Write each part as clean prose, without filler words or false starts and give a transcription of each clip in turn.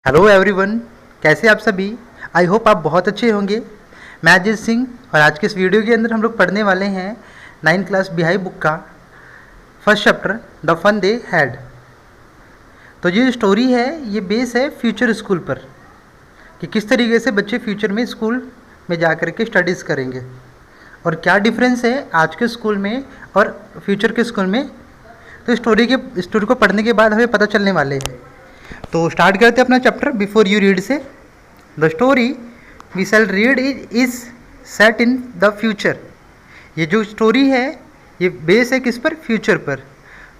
Hello everyone, कैसे आप सभी। आई होप आप बहुत अच्छे होंगे। मैं अजय सिंह और आज के इस वीडियो के अंदर हम लोग पढ़ने वाले हैं 9th क्लास बिहाई बुक का first chapter the fun they had. तो ये स्टोरी है, ये बेस है फ्यूचर स्कूल पर कि किस तरीके से बच्चे फ्यूचर में स्कूल में जा कर के स्टडीज़ करेंगे और क्या डिफरेंस है आज के स्कूल में और फ्यूचर के स्कूल में। तो स्टोरी को पढ़ने के बाद हमें पता चलने वाले हैं। तो स्टार्ट करते हैं अपना chapter. Before you read say the story we shall read is set in the future. ये जो स्टोरी है ये बेस है किस पर, फ्यूचर पर।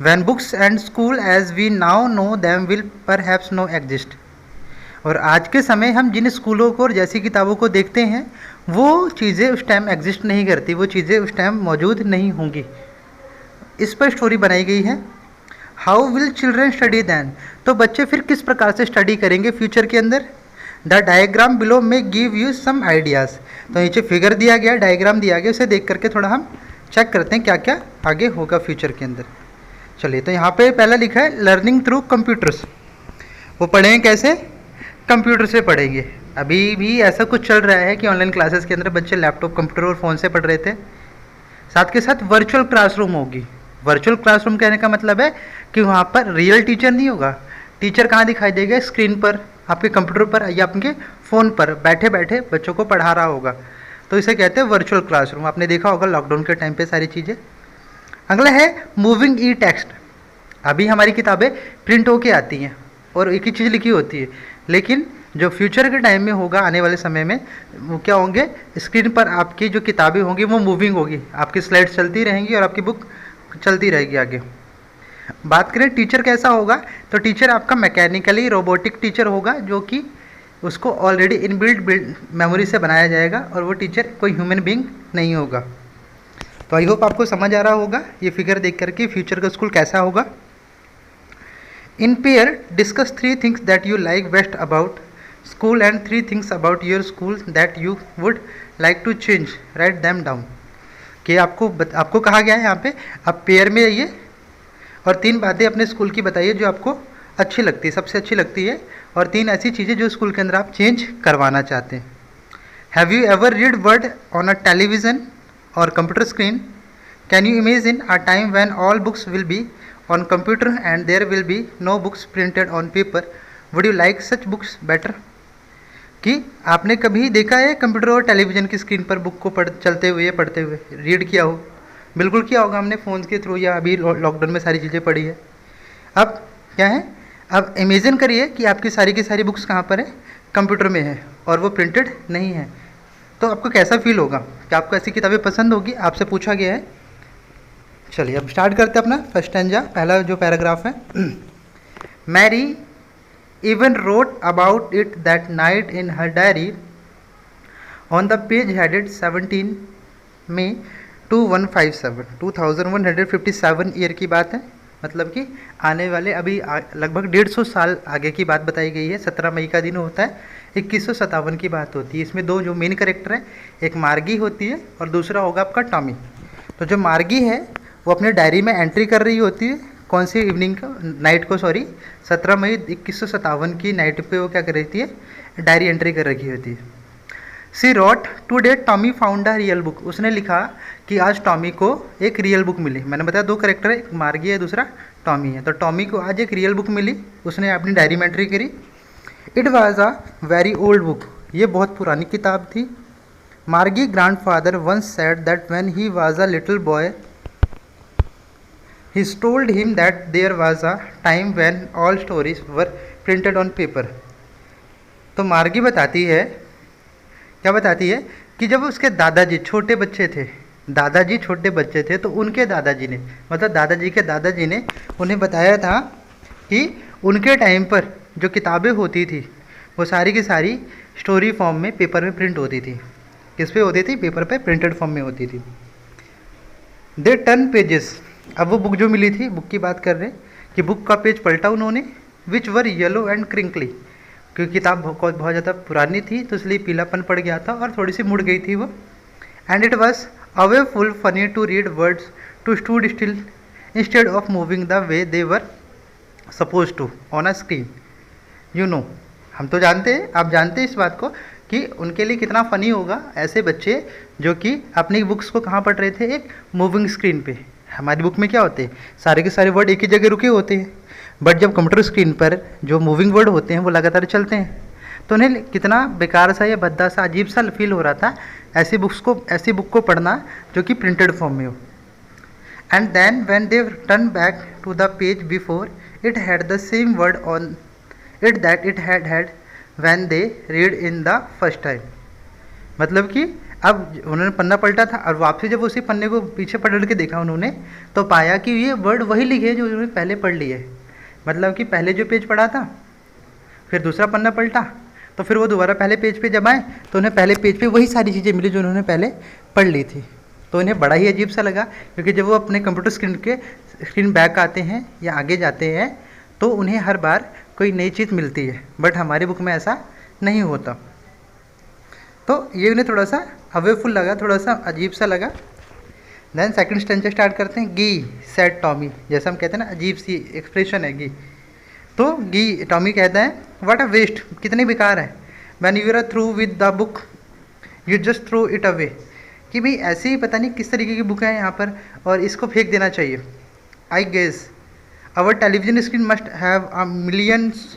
When books and school as we now know them will perhaps no exist. और आज के समय हम जिन स्कूलों को और जैसी किताबों को देखते हैं वो चीज़ें उस टाइम एग्जिस्ट नहीं करती, वो चीज़ें उस टाइम मौजूद नहीं होंगी। इस पर स्टोरी बनाई गई है। How will children study then, तो बच्चे फिर किस प्रकार से स्टडी करेंगे फ्यूचर के अंदर। द डायग्राम बिलो में गिव यू सम आइडियाज़। तो नीचे फिगर दिया गया, डायग्राम दिया गया, उसे देख करके थोड़ा हम चेक करते हैं क्या क्या आगे होगा फ्यूचर के अंदर। चलिए, तो यहाँ पे पहला लिखा है लर्निंग थ्रू कंप्यूटर्स। वो पढ़ेंगे कैसे, कंप्यूटर से पढ़ेंगे। अभी भी ऐसा कुछ चल रहा है कि ऑनलाइन क्लासेस के अंदर बच्चे लैपटॉप, कंप्यूटर और फ़ोन से पढ़ रहे थे। साथ के साथ वर्चुअल क्लासरूम होगी। वर्चुअल क्लासरूम कहने का मतलब है कि वहाँ पर रियल टीचर नहीं होगा। टीचर कहाँ दिखाई देगा, स्क्रीन पर, आपके कंप्यूटर पर या आपके फ़ोन पर बैठे बैठे बच्चों को पढ़ा रहा होगा। तो इसे कहते हैं वर्चुअल क्लासरूम। आपने देखा होगा लॉकडाउन के टाइम पे सारी चीज़ें। अगला है मूविंग ई टेक्स्ट। अभी हमारी किताबें प्रिंट होके आती हैं और एक ही चीज़ लिखी होती है, लेकिन जो फ्यूचर के टाइम में होगा, आने वाले समय में, वो क्या होंगे, स्क्रीन पर आपकी जो किताबें होंगी वो मूविंग होगी। आपकी स्लाइड्स चलती रहेंगी और आपकी बुक चलती रहेगी आगे। बात करें टीचर कैसा होगा, तो टीचर आपका मैकेनिकली रोबोटिक टीचर होगा, जो कि उसको ऑलरेडी इनबिल्ट मेमोरी से बनाया जाएगा और वो टीचर कोई ह्यूमन बीइंग नहीं होगा। तो आई होप आपको समझ आ रहा होगा ये फिगर देख करके फ्यूचर का स्कूल कैसा होगा। In pair discuss 3 things that you like best about school and 3 things about your school that you would like to change, write them down. कि आपको कहा गया है यहाँ पे आप पेयर में आइए और 3 बातें अपने स्कूल की बताइए जो आपको अच्छी लगती है, सबसे अच्छी लगती है, और 3 ऐसी चीज़ें जो स्कूल के अंदर आप चेंज करवाना चाहते हैं। Have you ever read word on a television और computer screen? Can you imagine a time when all books will be on computer and there will be no books printed on paper? Would you like such books better? कि आपने कभी देखा है computer और television की screen पर book को चलते हुए, पढ़ते हुए, रीड किया हो? बिल्कुल किया होगा हमने फ़ोन के थ्रू, या अभी लॉकडाउन में सारी चीज़ें पढ़ी है। अब क्या है, अब इमेजिन करिए कि आपकी सारी की सारी बुक्स कहाँ पर है, कंप्यूटर में है और वो प्रिंटेड नहीं है। तो आपको कैसा फील होगा, क्या आपको ऐसी किताबें पसंद होगी, आपसे पूछा गया है। चलिए अब स्टार्ट करते हैं अपना फर्स्ट स्टैंजा, पहला जो पैराग्राफ है। Mary even wrote about it that night in her diary on the page headed 17 May 2157 year की बात है। मतलब कि आने वाले अभी लगभग 150 साल आगे की बात बताई गई है। 17 मई का दिन होता है, 2157 की बात होती है। इसमें 2 जो मेन कैरेक्टर हैं, एक मार्गी होती है और दूसरा होगा आपका टॉमी। तो जो मार्गी है वो अपने डायरी में एंट्री कर रही होती है, कौन सी इवनिंग को, नाइट को, सॉरी 17 मई 2157 की नाइट पे वो क्या कर रही है, डायरी एंट्री कर रखी होती है। She wrote today Tommy found a real book. उसने लिखा कि आज टॉमी को एक रियल बुक मिली। मैंने बताया 2 कैरेक्टर है, एक मार्गी है, दूसरा टॉमी है। तो टॉमी को आज एक रियल बुक मिली, उसने अपनी डायरी में एंट्री करी। It was a very old book, ये बहुत पुरानी किताब थी। Margie grandfather once said that when he was a little boy he told him that there was a time when all stories were printed on paper। तो मार्गी बताती है, क्या बताती है, कि जब उसके दादाजी छोटे बच्चे थे, दादाजी छोटे बच्चे थे, तो उनके दादाजी ने, मतलब दादाजी के दादाजी ने उन्हें बताया था कि उनके टाइम पर जो किताबें होती थी वो सारी की सारी स्टोरी फॉर्म में पेपर में प्रिंट होती थी। किस पे होती थी, पेपर पे प्रिंटेड फॉर्म में होती थी। दे टर्न पेजेस, अब वो बुक जो मिली थी, बुक की बात कर रहे हैं कि बुक का पेज पलटा उन्होंने, विच वर येलो एंड क्रिंकली, क्योंकि किताब बहुत ज़्यादा पुरानी थी तो इसलिए पीलापन पड़ गया था और थोड़ी सी मुड़ गई थी वो। And it was awfully funny to read words to stood still instead of moving the way they were supposed to on a screen, you know हम तो जानते हैं, आप जानते हैं इस बात को कि उनके लिए कितना फ़नी होगा ऐसे बच्चे जो कि अपनी बुक्स को कहाँ पढ़ रहे थे, एक मूविंग स्क्रीन पे। हमारी बुक में क्या होते हैं, सारे के सारे वर्ड एक ही जगह रुके होते हैं, बट जब कंप्यूटर स्क्रीन पर जो मूविंग वर्ड होते हैं वो लगातार चलते हैं, तो उन्हें कितना बेकार सा या भद्दा सा अजीब सा फील हो रहा था ऐसी बुक को पढ़ना जो कि प्रिंटेड फॉर्म में हो। And then when they turn back to the page before it had the same word on it that it had when they read in the first time. मतलब कि अब उन्होंने पन्ना पलटा था और वापसी जब उसी पन्ने को पीछे पलट के देखा उन्होंने, तो पाया कि ये वर्ड वही लिखे जो उन्होंने पहले पढ़ लिए। मतलब कि पहले जो पेज पढ़ा था, फिर दूसरा पन्ना पलटा, तो फिर वो दोबारा पहले पेज पे जब आए तो उन्हें पहले पेज पे वही सारी चीज़ें मिली जो उन्होंने पहले पढ़ ली थी। तो उन्हें बड़ा ही अजीब सा लगा, क्योंकि जब वो अपने कंप्यूटर स्क्रीन बैक आते हैं या आगे जाते हैं तो उन्हें हर बार कोई नई चीज़ मिलती है, बट हमारी बुक में ऐसा नहीं होता। तो ये उन्हें थोड़ा सा अवेफुल लगा, थोड़ा सा अजीब सा लगा। देन सेकंड स्टेंचर स्टार्ट करते हैं। गी सेड टॉमी, जैसा हम कहते हैं ना, अजीब सी एक्सप्रेशन है गी। तो गी टॉमी कहता है व्हाट अ वेस्ट, कितनी बेकार है। When you are through with the book you just throw it away, कि भाई ऐसे ही पता नहीं किस तरीके की बुक है यहाँ पर और इसको फेंक देना चाहिए। I guess our television screen must have a millions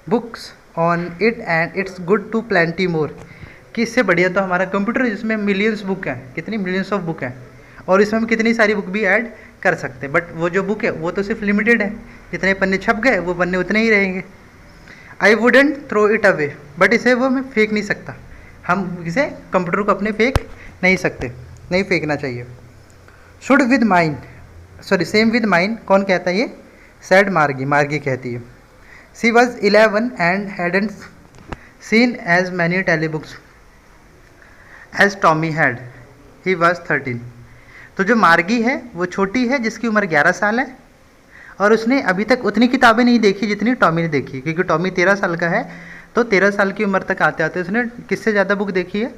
books on it and it's good to plenty more, कि इससे बढ़िया तो हमारा कंप्यूटर है जिसमें मिलियंस बुक हैं, कितनी मिलियंस ऑफ बुक हैं, और इसमें हम कितनी सारी बुक भी ऐड कर सकते हैं। बट वो जो बुक है वो तो सिर्फ लिमिटेड है, जितने पन्ने छप गए वो पन्ने उतने ही रहेंगे। I wouldn't throw it away, but इसे वो मैं फेंक नहीं सकता, हम इसे कंप्यूटर को अपने फेंक नहीं सकते, नहीं फेंकना चाहिए। Should with mine, sorry same with mine, कौन कहता है ये, सैड मार्गी, मार्गी कहती है। She was 11 and hadn't seen as many tele books as Tommy had, he was 13। तो जो मार्गी है वो छोटी है, जिसकी उम्र 11 साल है, और उसने अभी तक उतनी किताबें नहीं देखी जितनी टॉमी ने देखी, क्योंकि टॉमी 13 साल का है। तो 13 साल की उम्र तक आते आते उसने किससे ज़्यादा बुक देखी है,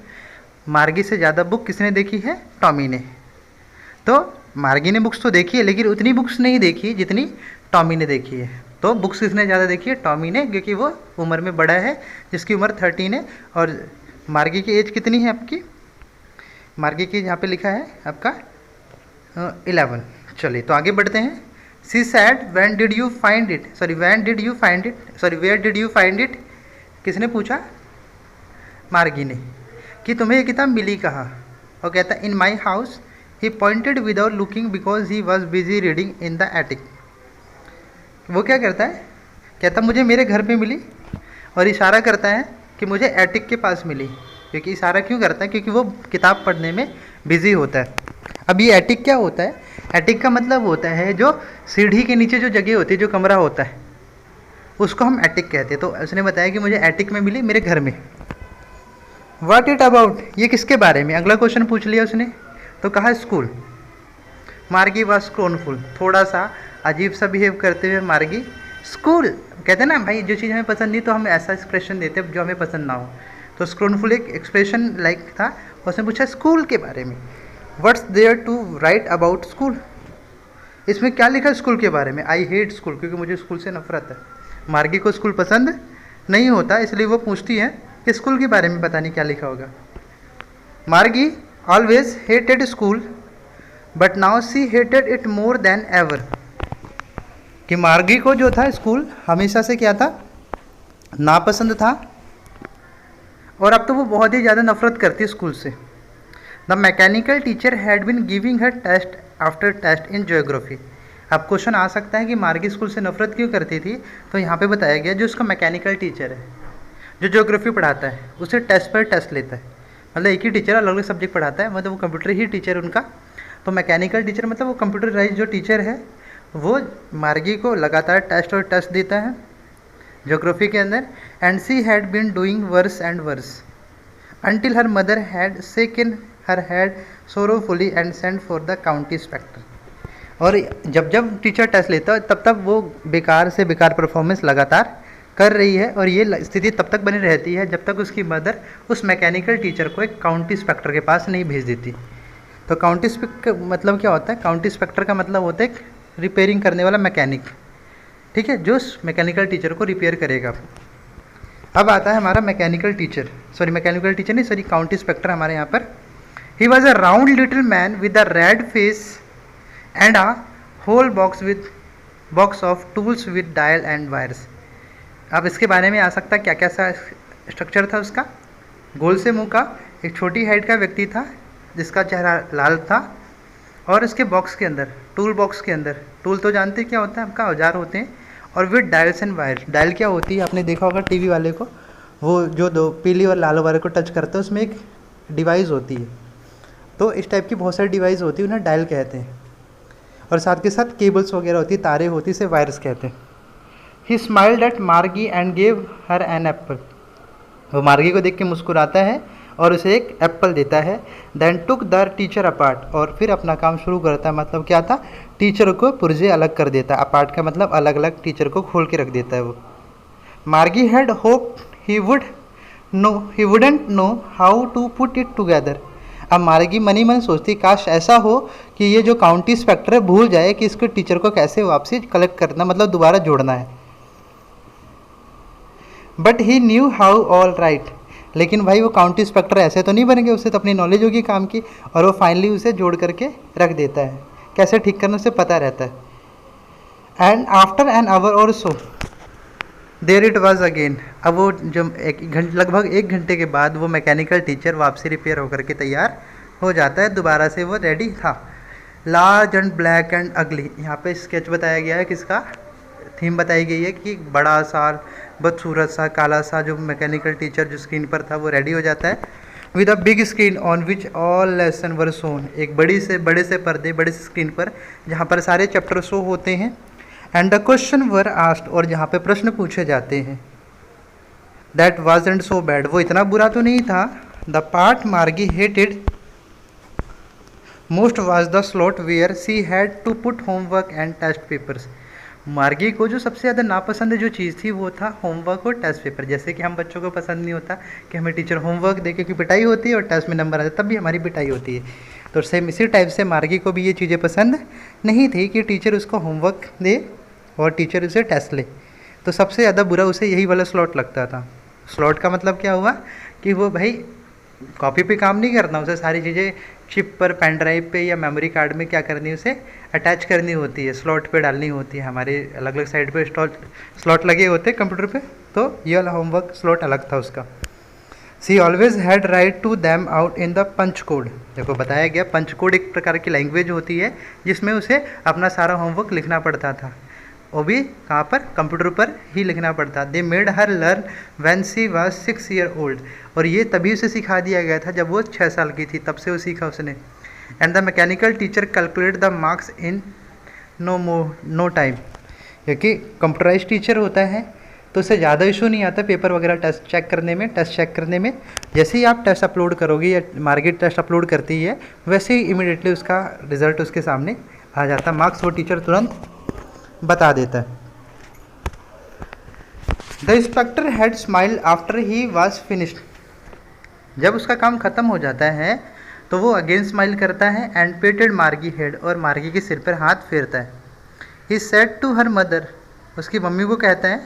मार्गी से ज़्यादा बुक किसने देखी है, टॉमी ने। तो मार्गी ने बुक्स तो देखी है लेकिन उतनी बुक्स नहीं देखी जितनी टॉमी ने देखी है। तो बुक्स किसने ज़्यादा देखी है, टॉमी ने, क्योंकि वो उम्र में बड़ा है, जिसकी उम्र 13 है। और मार्गी की एज कितनी है आपकी, मार्गी की यहाँ पे लिखा है आपका 11। चलिए तो आगे बढ़ते हैं। She said when did you find it, sorry when did you find it, sorry where did you find it, किसने पूछा, मार्गी ने, कि तुम्हें ये किताब मिली कहाँ। और कहता in my house, he pointed without looking because he was busy reading in the attic. वो क्या करता है, कहता मुझे मेरे घर पे मिली, और इशारा करता है कि मुझे एटिक के पास मिली। क्योंकि इशारा क्यों करता है, क्योंकि वो किताब पढ़ने में बिजी होता है। अब ये एटिक क्या होता है, एटिक का मतलब होता है जो सीढ़ी के नीचे जो जगह होती है, जो कमरा होता है, उसको हम एटिक कहते हैं। तो उसने बताया कि मुझे एटिक में मिली, मेरे घर में। व्हाट इट अबाउट, ये किसके बारे में, अगला क्वेश्चन पूछ लिया उसने। तो कहा स्कूल। मार्गी वॉज स्क्रॉनफुल, थोड़ा सा अजीब सा बिहेव करते हुए मार्गी, स्कूल कहते हैं ना भाई, जो चीज़ हमें पसंद नहीं तो हम ऐसा एक्सप्रेशन देते जो हमें पसंद ना हो। तो स्क्रॉनफुल एक एक्सप्रेशन लाइक था। उसने पूछा स्कूल के बारे में। What's there to write about school, इसमें क्या लिखा स्कूल के बारे में। आई हेट स्कूल, क्योंकि मुझे स्कूल से नफरत है। मार्गी को स्कूल पसंद नहीं होता, इसलिए वो पूछती है कि स्कूल के बारे में पता नहीं क्या लिखा होगा। मार्गी always hated school but now see hated it more than ever, कि मार्गी को जो था स्कूल हमेशा से क्या था, नापसंद था, और अब तो वो बहुत ही ज़्यादा नफरत करती है स्कूल से। The mechanical teacher had been giving her test after test in geography. अब क्वेश्चन आ सकता है कि मार्गी स्कूल से नफरत क्यों करती थी, तो यहाँ पे बताया गया जो उसका मैकेनिकल टीचर है, जो ज्योग्राफी पढ़ाता है, उसे टेस्ट पर टेस्ट लेता है। मतलब एक ही टीचर अलग अलग सब्जेक्ट पढ़ाता है, मतलब वो कंप्यूटर ही टीचर उनका। तो मैकेनिकल टीचर मतलब वो कंप्यूटराइज जो टीचर है, वो मार्गी को लगातार टेस्ट और टेस्ट देता है ज्योग्राफी के अंदर। And she had been doing worse and worse until her mother had shaken her head sorrowfully and sent for the county inspector। और जब जब टीचर टेस्ट लेता है तब तब वो बेकार से बेकार परफॉर्मेंस लगातार कर रही है, और ये स्थिति तब तक बनी रहती है जब तक उसकी मदर उस मैकेनिकल टीचर को एक काउंटी इंस्पेक्टर के पास नहीं भेज देती। तो काउंटी इंस्पेक्टर मतलब क्या होता है, काउंटी इंस्पेक्टर का मतलब होता है रिपेयरिंग करने वाला मैकेनिक, ठीक है, जो उस मैकेनिकल टीचर को रिपेयर करेगा। अब आता है हमारा मैकेनिकल टीचर, मैकेनिकल टीचर नहीं सॉरी काउंटी इंस्पेक्टर हमारे यहाँ पर। He was a round little man with a red face and a whole box of tools with dial and wires. अब इसके बारे में आ सकता क्या क्या सा स्ट्रक्चर था उसका। गोल से मुंह का एक छोटी हाइट का व्यक्ति था जिसका चेहरा लाल था, और उसके बॉक्स के अंदर, टूल बॉक्स के अंदर, टूल तो जानते क्या होता है, आपका औजार होते हैं, और with dials and wire. Dial क्या होती है, आपने देखा होगा टीवी वाले को, वो जो दो पीली और लाल वाले को टच करते हैं उसमें एक डिवाइस होती है, तो इस टाइप की बहुत सारी डिवाइस होती है, उन्हें डायल कहते हैं। और साथ के साथ केबल्स वगैरह होती है, तारे होती है, इसे वायर्स कहते हैं। He smiled at Margie and gave her an apple. वो मार्गी को देख के मुस्कुराता है और उसे एक एप्पल देता है। Then took the teacher apart, और फिर अपना काम शुरू करता है। मतलब क्या था, टीचर को पुर्जे अलग कर देता है। अपार्ट का मतलब अलग अलग, टीचर को खोल के रख देता है वो। Margie had hope he wouldn't know how to put it together. अब मार्गी मनी मन सोचती काश ऐसा हो कि ये जो काउंटी इंस्पेक्टर है भूल जाए कि इसको टीचर को कैसे वापसी कलेक्ट करना, मतलब दोबारा जोड़ना है। But he knew how all right, लेकिन भाई वो काउंटी इंस्पेक्टर ऐसे तो नहीं बनेंगे, उससे तो अपनी नॉलेज होगी काम की, और वो फाइनली उसे जोड़ करके रख देता है। कैसे ठीक करना उसे पता रहता है। एंड आफ्टर एन आवर और so there it was again. अब वो जो लगभग 1 घंटे के बाद वो मैकेनिकल टीचर वापसी रिपेयर होकर के तैयार हो जाता है, दोबारा से वो रेडी था। लार्ज एंड ब्लैक एंड अगली, यहाँ पे स्केच बताया गया है, किसका थीम बताई गई है कि बड़ा सा बदसूरत सा काला सा जो मैकेनिकल टीचर जो स्क्रीन पर था वो रेडी हो जाता है। With a big screen on which all lesson were shown, एक बड़े से पर्दे, बड़े से स्क्रीन पर जहाँ पर सारे चैप्टर शो होते हैं। And the question were asked, और जहाँ पे प्रश्न पूछे जाते हैं। दैट वाजंट सो बैड, वो इतना बुरा तो नहीं था। The part Margie hated most was the slot where she had to put homework and test papers. Margie को जो सबसे ज़्यादा नापसंद जो चीज़ थी वो था होमवर्क और टेस्ट पेपर। जैसे कि हम बच्चों को पसंद नहीं होता कि हमें टीचर होमवर्क दे, क्योंकि पिटाई होती है, और टेस्ट में नंबर आते तब भी हमारी पिटाई होती है। तो सेम इसी टाइप से मार्गी को भी ये चीज़ें पसंद नहीं थी कि टीचर उसको होमवर्क दे और टीचर उसे टेस्ट ले। तो सबसे ज़्यादा बुरा उसे यही वाला स्लॉट लगता था। स्लॉट का मतलब क्या हुआ कि वो भाई कॉपी पे काम नहीं करना, उसे सारी चीज़ें चिप पर, पेन ड्राइव पे या मेमोरी कार्ड में क्या करनी है, उसे अटैच करनी होती है, स्लॉट पे डालनी होती है। हमारे अलग अलग साइड पे स्लॉट लगे होते हैं कंप्यूटर पे, तो ये वाला होमवर्क स्लॉट अलग था उसका। She always had write to them out in the punch code. देखो बताया गया, पंच कोड एक प्रकार की लैंग्वेज होती है जिसमें उसे अपना सारा होमवर्क लिखना पड़ता था, वो भी कहाँ पर, कंप्यूटर पर ही लिखना पड़ता। They made her learn when she was 6 year old, और ये तभी उसे सिखा दिया गया था जब वो 6 साल की थी, तब से वो सीखा उसने। And the mechanical teacher calculate the marks in no time, क्योंकि कंप्यूटराइज टीचर होता है तो उससे ज़्यादा इशू नहीं आता पेपर वगैरह टेस्ट चेक करने में। जैसे ही आप टेस्ट अपलोड करोगे या मार्केट टेस्ट अपलोड करती है, वैसे ही इमीडिएटली उसका रिजल्ट उसके सामने आ जाता, मार्क्स वो टीचर तुरंत बता देता है। The inspector had smile after he was finished, जब उसका काम ख़त्म हो जाता है तो वो अगेन स्माइल करता है। एंड पेटेड मार्गी हेड, और मार्गी के सिर पर हाथ फेरता है। He said to her mother, उसकी मम्मी को कहता है,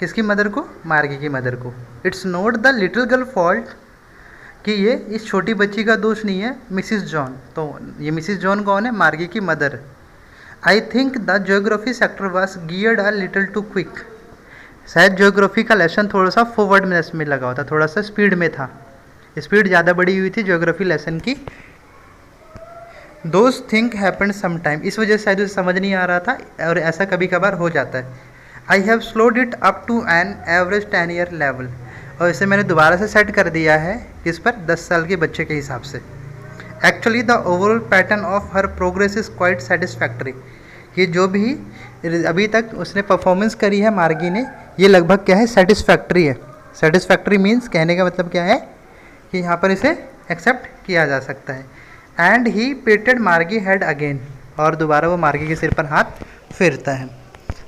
किसकी मदर को, मार्गी की मदर को। It's not the little girl fault, कि ये इस छोटी बच्ची का दोष नहीं है, मिसिस जॉन। तो ये मिसिस जॉन कौन है, मार्गी की mother. I think the geography sector was geared a little too quick, शायद ज्योग्राफी का लेसन थोड़ा सा फॉरवर्डनेस में लगा होता, थोड़ा सा स्पीड में था, स्पीड ज़्यादा बढ़ी हुई थी ज्योग्राफी लेसन की। दोज थिंक हैपन समटाइम, इस वजह से शायद उसे समझ नहीं आ रहा था, और ऐसा कभी कभार हो जाता है। I have slowed it up to an average 10 year level, और इसे मैंने दोबारा से सेट कर दिया है किस पर, 10 साल के बच्चे के हिसाब से। Actually the overall pattern of her progress is quite satisfactory, कि जो भी अभी तक उसने परफॉर्मेंस करी है मार्गी ने, ये लगभग क्या है, सेटिस्फैक्ट्री है। सेटिस्फैक्ट्री मीन्स कहने का मतलब क्या है कि यहाँ पर इसे एक्सेप्ट किया जा सकता है। एंड ही पेटेड मार्गी हेड अगेन, और दोबारा वो मार्गी के सिर पर हाथ फेरता है।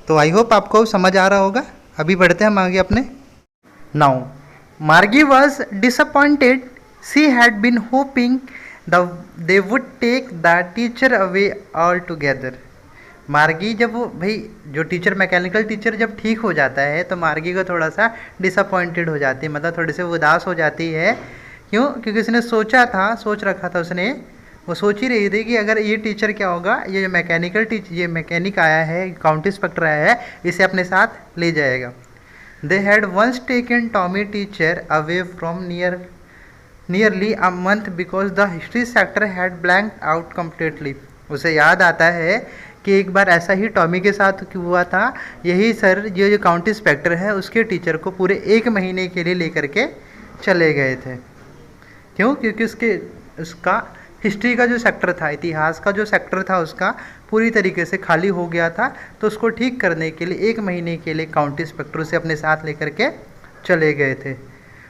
तो आई होप आपको समझ आ रहा होगा। अभी बढ़ते हैं हम आगे अपने। Now Margie was disappointed, she had been hoping they would take the teacher away altogether. मार्गी जब वो भाई जो टीचर मैकेनिकल टीचर जब ठीक हो जाता है तो मार्गी को थोड़ा सा डिसअपॉइंटेड हो जाती है, मतलब थोड़ी सी उदास हो जाती है। क्यों? क्योंकि उसने सोचा था, सोच रखा था उसने, वो सोच ही रही थी कि अगर ये टीचर क्या होगा, ये जो मैकेनिकल टीचर, ये मैकेनिक आया है, काउंटी इंस्पेक्टर आया है, इसे अपने साथ ले जाएगा। They had once taken Tommy teacher away from nearly a month because the history sector had blank out completely. उसे याद आता है कि एक बार ऐसा ही टॉमी के साथ हुआ था। यही सर जो काउंटी इंस्पेक्टर है उसके टीचर को पूरे 1 महीने के लिए लेकर के चले गए थे। क्यों? क्योंकि उसका हिस्ट्री का जो सेक्टर था, इतिहास का जो सेक्टर था उसका पूरी तरीके से खाली हो गया था, तो उसको ठीक करने के लिए 1 महीने के लिए काउंटी इंस्पेक्टर उसे अपने साथ लेकर के चले गए थे।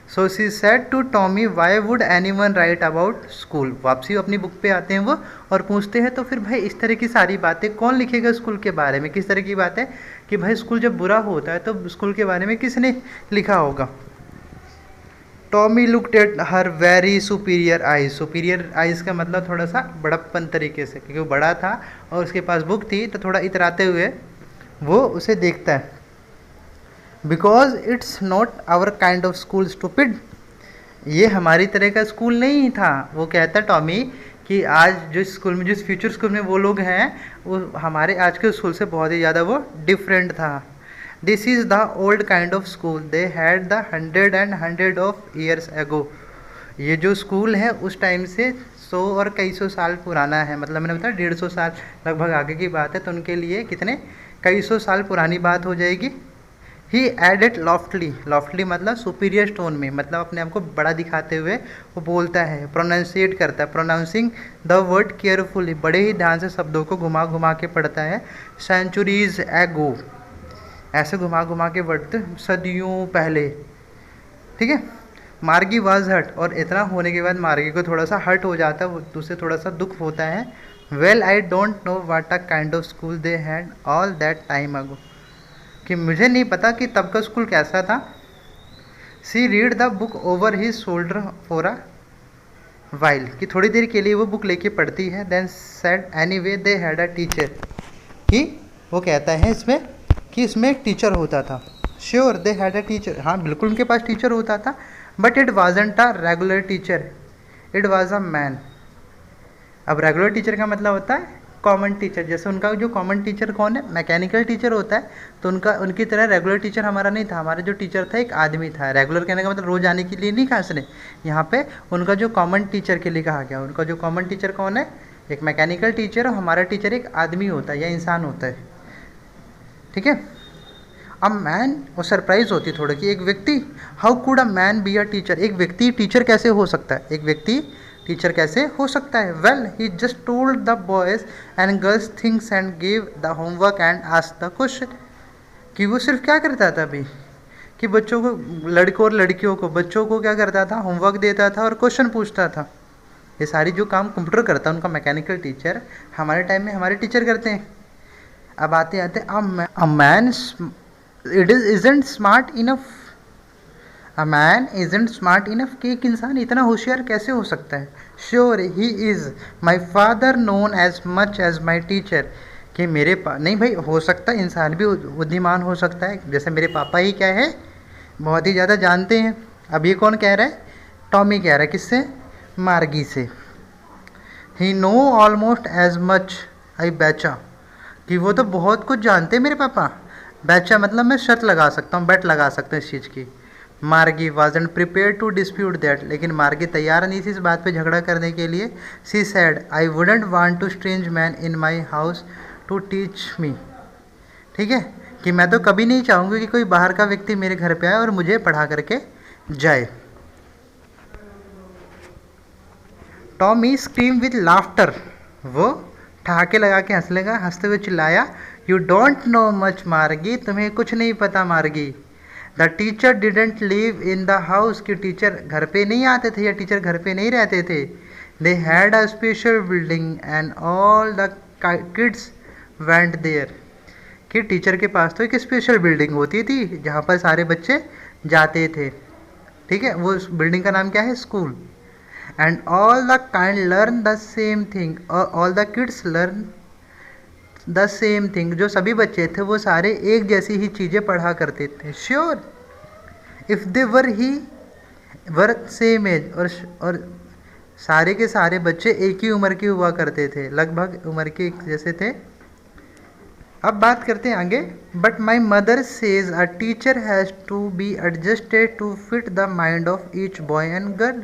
So she said to Tommy why would anyone write about school. वापसी अपनी बुक पे आते हैं वो और पूछते हैं तो फिर भाई इस तरह की सारी बातें कौन लिखेगा स्कूल के बारे में, किस तरह की बातें कि भाई स्कूल जब बुरा होता है तो स्कूल के बारे में किसने लिखा होगा। Tommy looked at her very superior eyes. Superior eyes का मतलब थोड़ा सा बड़प्पन तरीके से, क्योंकि वो बड़ा था और उसके पास बुक थी तो थोड़ा इतराते हुए वो उसे देखता है। Because it's not our kind of school stupid. ये हमारी तरह का स्कूल नहीं था। वो कहता टॉमी कि आज जिस स्कूल में, जिस फ्यूचर स्कूल में वो लोग हैं, वो हमारे आज के स्कूल से बहुत ही ज़्यादा वो डिफरेंट था। This is the old kind of school they had the 100 of years ago. ये जो स्कूल है उस टाइम से 100 और कई सौ साल पुराना है। मतलब मैंने बताया 150 साल लगभग आगे की बात है, तो उनके लिए कितने कई सौ साल पुरानी बात हो जाएगी। ही एडेड लॉफ्टली, लॉफ्टली मतलब सुपीरियर टोन में, मतलब अपने आप को बड़ा दिखाते हुए वो बोलता है, प्रोनाउंसिएट करता है, प्रोनाउंसिंग द वर्ड केयरफुली, बड़े ही ध्यान से शब्दों को घुमा घुमा के पढ़ता है। सेंचुरीज एगो, ऐसे घुमा घुमा के पढ़ते, सदियों पहले। ठीक है। मार्गी वाज हर्ट, और इतना होने के बाद मार्गी को थोड़ा सा हर्ट हो जाता है, उसे थोड़ा सा दुख होता है। Well I don't know what a kind of school they had all that time ago, कि मुझे नहीं पता कि तब का स्कूल कैसा था। She read the book over his shoulder for a while, कि थोड़ी देर के लिए वो बुक लेके पढ़ती है। Then said anyway they had a teacher, कि वो कहता है इसमें कि इसमें एक टीचर होता था। Sure they had a teacher, हाँ बिल्कुल उनके पास टीचर होता था, but it wasn't a regular teacher, it was a man. अब रेगुलर टीचर का मतलब होता है कॉमन टीचर। जैसे उनका जो कॉमन टीचर कौन है, मैकेनिकल टीचर होता है, तो उनकी तरह रेगुलर टीचर हमारा नहीं था। हमारा जो टीचर था एक आदमी था। रेगुलर कहने का मतलब रोज आने के लिए नहीं कहा इसने, यहाँ पे उनका जो कॉमन टीचर के लिए कहा गया। उनका जो कॉमन टीचर कौन है, एक मैकेनिकल टीचर, और हमारा टीचर एक आदमी होता है या इंसान होता है। ठीक है। अब मैन, वो सरप्राइज होती है थोड़ा कि एक व्यक्ति, how could a man be a teacher, एक व्यक्ति टीचर कैसे हो सकता है, एक व्यक्ति टीचर कैसे हो सकता है। Well he just told the boys and girls things and give the homework and ask the question, कि वो सिर्फ क्या करता था अभी, कि बच्चों को, लड़कों और लड़कियों को, बच्चों को क्या करता था, होमवर्क देता था और क्वेश्चन पूछता था। ये सारी जो काम कंप्यूटर करता है उनका मैकेनिकल टीचर, हमारे टाइम में हमारे टीचर करते हैं। अब आते आते a man isn't smart enough, a man isn't smart enough, कि एक इंसान इतना होशियार कैसे हो सकता है। Sure he is my father known as much as my teacher, कि मेरे नहीं भाई, हो सकता है इंसान भी बुद्धिमान हो सकता है, जैसे मेरे पापा ही क्या है, बहुत ही ज़्यादा जानते हैं। अब ये कौन कह रहा है, टॉमी कह रहा है, किससे, मार्गी से। He know almost as much I betcha, कि वो तो बहुत कुछ जानते हैं मेरे पापा। बैचा मतलब मैं शर्त लगा सकता हूँ, बेट लगा सकता हूँ इस चीज़ की। Margie wasn't prepared to dispute that, लेकिन मार्गी तैयार नहीं थी इस बात पे झगड़ा करने के लिए। She said I wouldn't want to strange man in my house to teach me. ठीक है, कि मैं तो कभी नहीं चाहूँगी कि कोई बाहर का व्यक्ति मेरे घर पे आए और मुझे पढ़ा करके जाए। टॉमी स्क्रीम विद लाफ्टर, वो ठहाके लगा के हंस लेगा, हंसते हुए चिल्लाया, यू डोंट नो मच मार्गी, तुम्हें कुछ नहीं पता मार्गी। The teacher didn't live in the house, कि टीचर घर पे नहीं आते थे या टीचर घर पे नहीं रहते थे। They had a special building and all the kids went there, कि टीचर के पास तो एक स्पेशल बिल्डिंग होती थी जहाँ पर सारे बच्चे जाते थे। ठीक है, वो बिल्डिंग का नाम क्या है, school. And all the kind learn the same thing, और all the kids learn the same thing, जो सभी बच्चे थे वो सारे एक जैसी ही चीज़ें पढ़ा करते थे। Sure, if they were same age, और सारे के सारे बच्चे एक ही उम्र के हुआ करते थे, लगभग उम्र के एक जैसे थे। अब बात करते हैं आगे। But my mother says a teacher has to be adjusted to fit the mind of each boy and girl.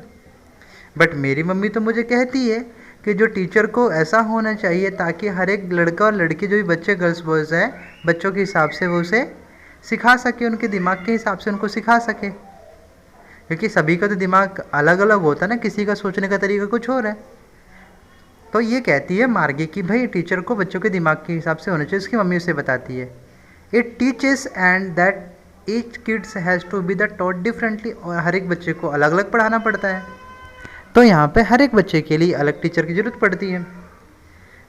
बट मेरी मम्मी तो मुझे कहती है कि जो टीचर को ऐसा होना चाहिए ताकि हर एक लड़का और लड़की, जो भी बच्चे गर्ल्स बॉयज़ हैं, बच्चों के हिसाब से वो उसे सिखा सके, उनके दिमाग के हिसाब से उनको सिखा सके, क्योंकि सभी का तो दिमाग अलग अलग होता है ना, किसी का सोचने का तरीका कुछ और है। तो ये कहती है मार्गी कि भाई टीचर को बच्चों के दिमाग के हिसाब से होना चाहिए, उसकी मम्मी उसे बताती है। It teaches and that each kids has to be the taught differently, और हर एक बच्चे को अलग अलग पढ़ाना पड़ता है। तो यहाँ पे हर एक बच्चे के लिए अलग टीचर की ज़रूरत पड़ती है।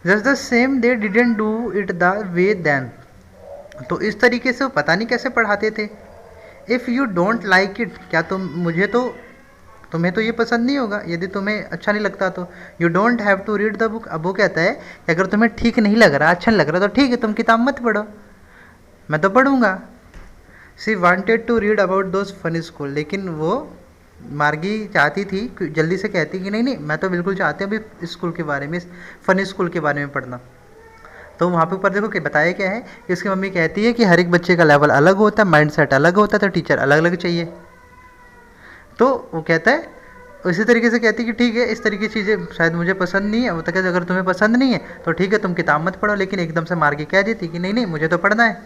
Just the same they didn't do it the way then, तो इस तरीके से वो पता नहीं कैसे पढ़ाते थे। If you don't like it, क्या तुम्हें तो ये पसंद नहीं होगा, यदि तुम्हें अच्छा नहीं लगता तो you don't have to read the book. अब वो कहता है कि अगर तुम्हें ठीक नहीं लग रहा, अच्छा नहीं लग रहा, तो ठीक है, तुम किताब मत पढ़ो, मैं तो पढ़ूंगा। She wanted to read about those funny school, लेकिन वो मार्गी चाहती थी, जल्दी से कहती कि नहीं नहीं, मैं तो बिल्कुल चाहती हूँ अभी स्कूल के बारे में, फनी स्कूल के बारे में पढ़ना। तो वहाँ पे ऊपर देखो कि बताया क्या है कि उसकी मम्मी कहती है कि हर एक बच्चे का लेवल अलग होता है, माइंड सेट अलग होता है, तो टीचर अलग अलग चाहिए। तो वो कहता है, इसी तरीके से कहती है कि ठीक है, इस तरीके की चीज़ें शायद मुझे पसंद नहीं है। वो तो कहते अगर तुम्हें पसंद नहीं है तो ठीक है, तुम किताब मत पढ़ो, लेकिन एकदम से मार्गी कह देती कि नहीं नहीं, मुझे तो पढ़ना है।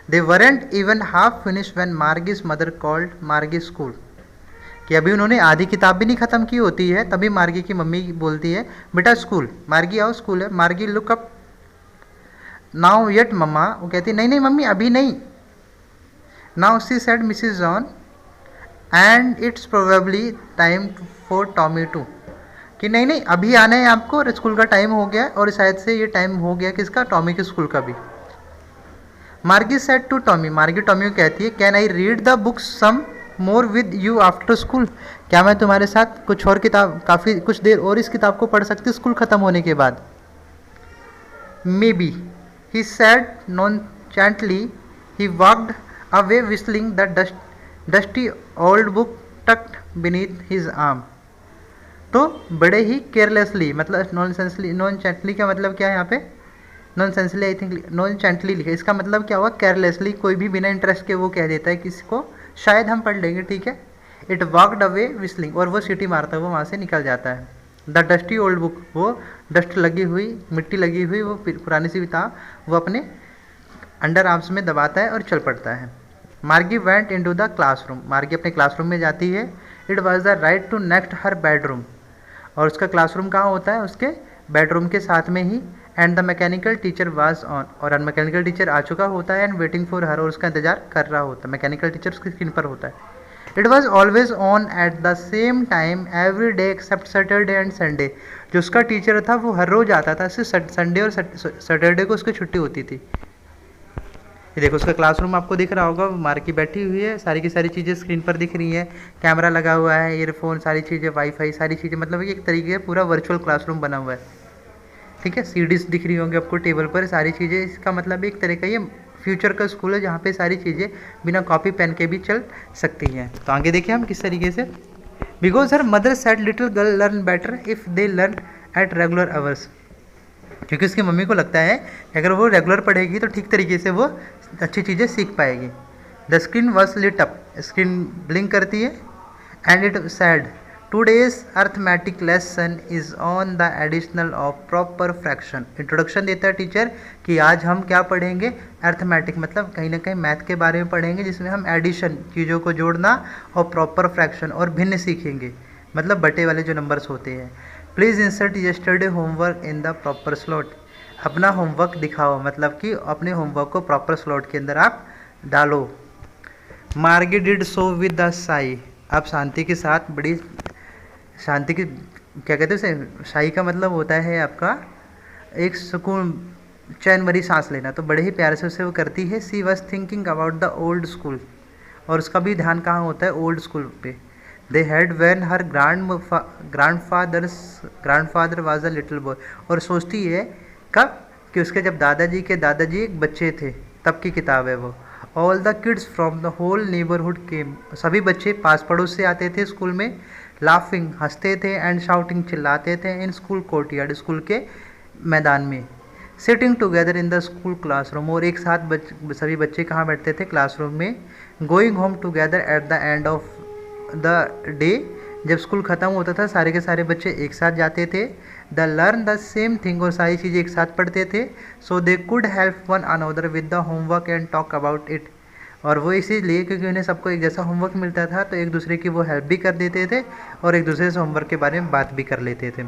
They weren't even half finish when Margie's mother called Margie school, कि अभी उन्होंने आधी किताब भी नहीं ख़त्म की होती है, तभी मार्गी की मम्मी बोलती है बेटा स्कूल, मार्गी आओ स्कूल है। Margie look up now yet mamma, वो कहती नहीं नहीं मम्मी अभी नहीं। Now she said Mrs John and it's probably time for Tommy too, कि नहीं नहीं अभी आना है आपको, और स्कूल का टाइम हो गया, और शायद से ये टाइम हो गया किसका, टॉमी के स्कूल का भी। Margie said to Tommy, Margie Tommy को कहती है can I read the book some more with you after school, क्या मैं तुम्हारे साथ कुछ और किताब, काफ़ी कुछ देर और इस किताब को पढ़ सकती स्कूल ख़त्म होने के बाद। May be, he said nonchalantly. He walked away whistling the dusty old book tucked beneath his arm. तो बड़े ही केयरलेसली, मतलब नॉनचेंटली का मतलब क्या है यहाँ पे, नॉनसेंसली आई थिंक नॉनचेंटली लिखा, इसका मतलब क्या हुआ, केयरलेसली, कोई भी बिना इंटरेस्ट के वो कह देता है किसी को शायद हम पढ़ लेंगे, ठीक है। इट वॉकड अवे विस्लिंग, और वो सीटी मारता हुआ वहाँ से निकल जाता है। द डस्टी ओल्ड बुक, वो डस्ट लगी हुई, मिट्टी लगी हुई वो पुरानी सी किताब वो अपने अंडर आर्म्स में दबाता है और चल पड़ता है। मार्गी वेंट इनटू द क्लासरूम, मार्गी अपने क्लासरूम में जाती है। It was the right to next her bedroom, और उसका क्लासरूम कहाँ होता है, उसके बेडरूम के साथ में ही। And the mechanical teacher was on, और मैकेनिकल टीचर आ चुका होता है। एंड वेटिंग फॉर हर, और उसका इंतजार कर रहा होता है, मैकेनिकल टीचर उसकी स्क्रीन पर होता है। It was always on at the same time every day except Saturday and Sunday, जो उसका टीचर था वो हर रोज़ आता था, सिर्फ संडे और सैटरडे को उसकी छुट्टी होती थी। ये देखो उसका क्लासरूम आपको दिख रहा होगा, मार्गी बैठी हुई है, सारी की सारी चीज़ें स्क्रीन पर दिख रही हैं, कैमरा लगा हुआ है, ईयरफोन, सारी चीज़ें, वाईफाई, सारी चीज़ें, मतलब एक तरीके से पूरा वर्चुअल क्लासरूम बना हुआ है, ठीक है। सीडीज दिख रही होंगी आपको टेबल पर, सारी चीज़ें, इसका मतलब एक तरह का ये फ्यूचर का स्कूल है जहाँ पे सारी चीज़ें बिना कॉपी पेन के भी चल सकती हैं। तो आगे देखिए हम किस तरीके से, because her mother said little girl learn better if they learn at regular hours, क्योंकि उसकी मम्मी को लगता है कि अगर वो रेगुलर पढ़ेगी तो ठीक तरीके से वो अच्छी चीज़ें सीख पाएगी। The screen was lit up, screen blink करती है। And it said today's arithmetic lesson is on the additional of proper fraction, introduction देता है टीचर कि आज हम क्या पढ़ेंगे, अर्थमेटिक, मतलब कहीं ना कहीं मैथ के बारे में पढ़ेंगे, जिसमें हम एडिशन, चीज़ों को जोड़ना, और प्रॉपर फ्रैक्शन और भिन्न सीखेंगे, मतलब बटे वाले जो नंबर्स होते हैं। Please insert yesterday homework in the proper slot, अपना होमवर्क दिखाओ, मतलब कि अपने होमवर्क को प्रॉपर स्लॉट के अंदर आप डालो। मार्गी did so with the Sai, आप शांति के साथ, बड़ी शांति की, क्या कहते हैं उसे, शाही का मतलब होता है आपका एक सुकून, चैन भरी सांस लेना, तो बड़े ही प्यार से उसे वो करती है। She was thinking about the old school, और उसका भी ध्यान कहाँ होता है, ओल्ड स्कूल पे। They had when her grandfather was a little boy, और सोचती है कब, कि उसके जब दादाजी के दादाजी एक बच्चे थे तब की किताब है वो। All the kids from the whole neighbourhood came, सभी बच्चे पास पड़ोस से आते थे स्कूल में, लाफिंग हंसते थे, एंड शाउटिंग चिल्लाते थे, इन स्कूल कोर्टयार्ड स्कूल के मैदान में, sitting together in the school classroom, और एक साथ सभी बच्चे कहाँ बैठते थे? क्लासरूम में, going home together at the end of the day, जब स्कूल ख़त्म होता था सारे के सारे बच्चे एक साथ जाते थे, the learn the same thing, और सारी चीज़ें एक साथ पढ़ते थे, so they could help one another with the homework and talk about it, और वो इसीलिए क्योंकि उन्हें सबको एक जैसा होमवर्क मिलता था तो एक दूसरे की वो हेल्प भी कर देते थे और एक दूसरे से होमवर्क के बारे में बात भी कर लेते थे।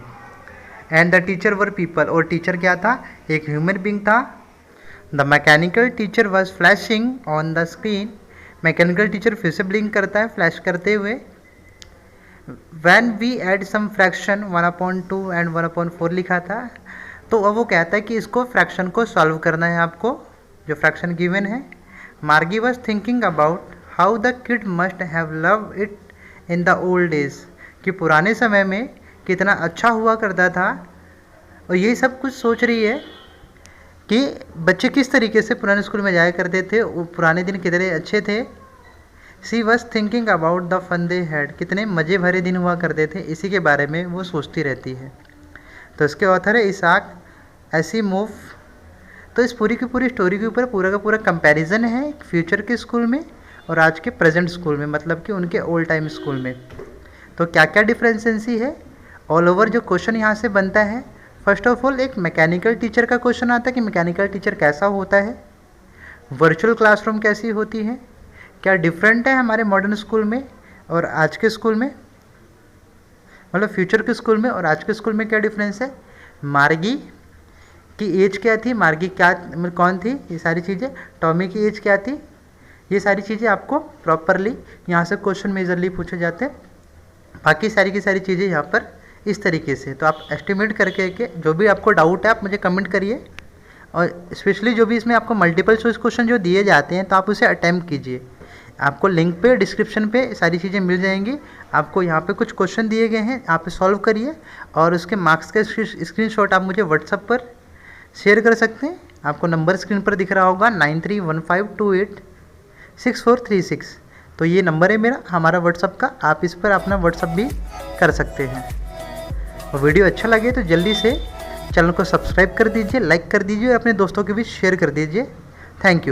And the teacher were people, और टीचर क्या था? एक ह्यूमन बींग था। The mechanical teacher was flashing on the screen, mechanical teacher फिर से ब्लिंक करता है फ्लैश करते हुए। When we add some fraction 1/2 and 1/4 लिखा था, तो अब वो कहता है कि इसको फ्रैक्शन को सॉल्व करना है आपको, जो फ्रैक्शन गिवन है। मार्गी was thinking about how the kid must have love it in the old days, कि पुराने समय में कितना अच्छा हुआ करता था, और यही सब कुछ सोच रही है कि बच्चे किस तरीके से पुराने स्कूल में जाया करते थे, वो पुराने दिन कितने अच्छे थे। She was thinking about the fun they had, कितने मज़े भरे दिन हुआ करते थे, इसी के बारे में वो सोचती रहती है। तो इसके ऑथर है इसाक एसिमोव। तो इस पूरी की पूरी स्टोरी के ऊपर पूरा का पूरा कंपैरिजन है फ्यूचर के स्कूल में और आज के प्रेजेंट स्कूल में, मतलब कि उनके ओल्ड टाइम स्कूल में। तो क्या क्या डिफरेंसेंसी है ऑल ओवर, जो क्वेश्चन यहाँ से बनता है। फर्स्ट ऑफ ऑल एक मैकेनिकल टीचर का क्वेश्चन आता है कि मैकेनिकल टीचर कैसा होता है, वर्चुअल क्लासरूम कैसी होती है, क्या डिफरेंट है हमारे मॉडर्न स्कूल में और आज के स्कूल में, मतलब फ्यूचर के स्कूल में और आज के स्कूल में क्या डिफरेंस है। मार्गी की एज क्या थी, मार्गी क्या मतलब कौन थी, ये सारी चीज़ें। टॉमी की एज क्या थी, ये सारी चीज़ें आपको प्रॉपरली यहाँ से क्वेश्चन मेजरली पूछे जाते हैं। बाकी सारी की सारी चीज़ें यहाँ पर इस तरीके से, तो आप एस्टिमेट करके के जो भी आपको डाउट है आप मुझे कमेंट करिए, और स्पेशली जो भी इसमें आपको मल्टीपल चॉइस क्वेश्चन जो दिए जाते हैं तो आप उसे अटैम्प्ट कीजिए। आपको लिंक पे डिस्क्रिप्शन पे सारी चीज़ें मिल जाएंगी। आपको यहाँ पे कुछ क्वेश्चन दिए गए हैं, आप सॉल्व करिए और उसके मार्क्स का स्क्रीनशॉट आप मुझे व्हाट्सएप पर शेयर कर सकते हैं। आपको नंबर स्क्रीन पर दिख रहा होगा 9315286436, तो ये नंबर है मेरा, हमारा व्हाट्सएप का, आप इस पर अपना व्हाट्सएप भी कर सकते हैं। और वीडियो अच्छा लगे तो जल्दी से चैनल को सब्सक्राइब कर दीजिए, लाइक कर दीजिए और अपने दोस्तों के बीच शेयर कर दीजिए। Thank you.